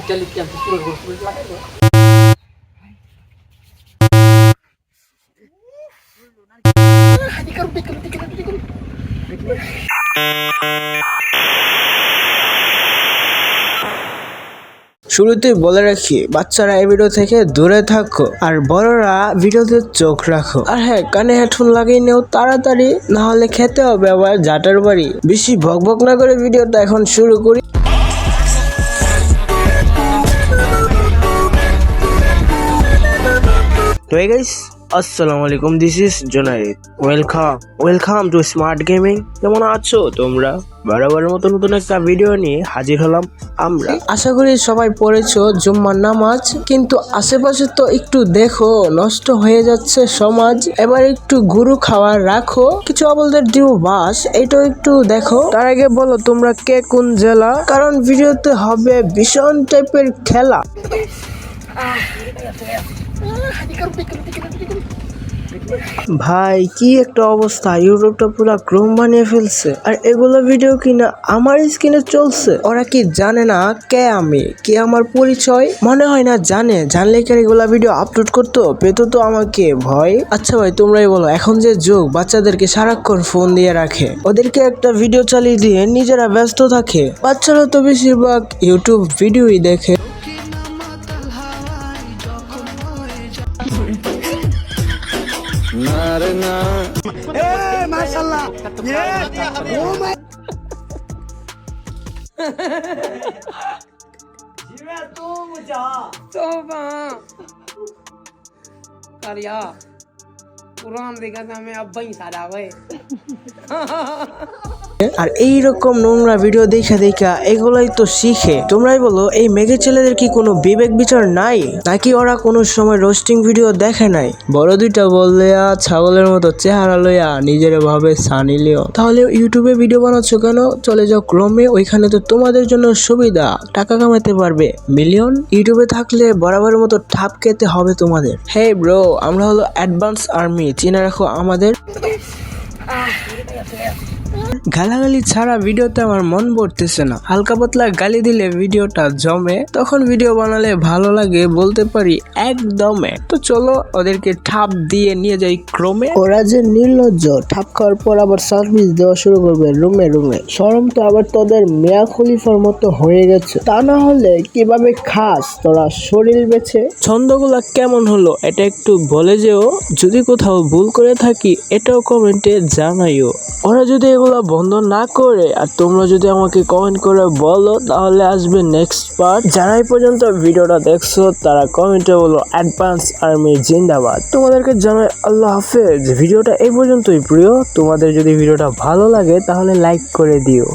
Italy campus পুরো ঘুরে লাগাইলো। শুরুতেই বলে রাখি, বাচ্চারা এই ভিডিও থেকে দূরে থাকো আর বড়রা ভিডিওতে চোখ রাখো। আর হ্যাঁ, কানে হেডফোন লাগিয়ে নেও তাড়াতাড়ি, না হলে খেতে হবে আবার জাটার বাড়ি। বেশি ভকভক না করে ভিডিওটা এখন শুরু করি। তো hey guys, আসসালামু আলাইকুম, this is Junaid. Welcome to smart gaming. কেমন আছো তোমরা? বারবারের মতো নতুন একটা ভিডিও নিয়ে হাজির হলাম আমরা। আশা করি সবাই পড়েছো জুম্মার নামাজ, কিন্তু আশেপাশে তো একটু দেখো, নষ্ট হয়ে যাচ্ছে সমাজ। এবার একটু গুরু খাওয়ার রাখো, কিছু আবলদের দিও বাস, এটাও একটু দেখো। তার আগে বলো তোমরা কে কোন জেলা, কারণ ভিডিওতে হবে ভীষণ টাইপের খেলা। ভাই কি একটা অবস্থা, ইউটিউবটা পুরো ক্রোম বানিয়ে ফেলছে। আর এগুলো ভিডিও কিনা আমার স্ক্রিনে চলছে। ওরা কি জানে না কে আমি, কে আমার পরিচয়? মনে হয় না জানে, জানলে কি এগুলা ভিডিও আপলোড করতো? পেতো তো আমাকে ভয়। আচ্ছা ভাই তোমরাই বলো, এখন যে যুগ, বাচ্চাদেরকে সারাক্ষণ ফোন দিয়ে রাখে, ওদেরকে একটা ভিডিও চালিয়ে দিয়ে নিজেরা ব্যস্ত থাকে। বাচ্চারা তো বেশিরভাগ ইউটিউব ভিডিওই দেখে। माशाल्लाह ये ओ माय जिवे तू मुझा तोबा कर या कुरान देखा था मैं अब ही सारा गए। আর এইরকম নোংরা ভিডিও দেখা এগুলাই তো শিখে। তোমরাই বলো, এই মেঘে ছেলেদের কি কোনো বিবেক বিচার নাই, নাকি ওরা কোনো সময় রোস্টিং ভিডিও দেখে নাই? বড় দুইটা বললে ছাগলের মতো চেহারা লইয়া নিজের ভাবে সানি লিও। তাহলে ইউটিউবে ভিডিও বানাচ্ছ কেন? চলে যাও ক্রমে, ওইখানে তো তোমাদের জন্য সুবিধা, টাকা কামাতে পারবে মিলিয়ন। ইউটিউবে থাকলে বরাবরের মতো ঠাপ খেতে হবে তোমাদের। হে ব্রো, আমরা হলো অ্যাডভান্স আর্মি, চিনে রাখো আমাদের। গালাগালি ছাড়া ভিডিওতে আমার মন ভরতেছে না। হালকা পাতলা গালি দিলে ভিডিওটা জমে, তখন ভিডিও বানালে ভালো লাগে বলতে পারি একদমে। তো চলো ওদেরকে ঠাপ দিয়ে নিয়ে যাই ক্রমে। ওরা যে নির্লজ্জ, ঠাপ খাওয়ার পর আবার সার্ভিস দেওয়া শুরু করবে রুমে রুমে। শরম তো আবার তোদের মিয়া খলিফার মতো হয়ে গেছে। তা না হলে কিভাবে খাস তোরা শরীর বেছে? ছন্দগুলা কেমন হলো এটা একটু বলে যেও, যদি কোথাও ভুল করে থাকি এটাও কমেন্টে জানাইও। ওরা যদি এগুলা বন্ধ না করে আর তোমরা যদি আমাকে কমেন্ট করে বলো, তাহলে আসবে নেক্সট পার্ট। যারা এই পর্যন্ত ভিডিওটা দেখছো তারা কমেন্টে বলো অ্যাডভান্স আর্মি জিন্দাবাদ। তোমাদেরকে জানাই আল্লাহ হাফেজ। ভিডিওটা এই পর্যন্তই প্রিয়। তোমাদের যদি ভিডিওটা ভালো লাগে তাহলে লাইক করে দিও।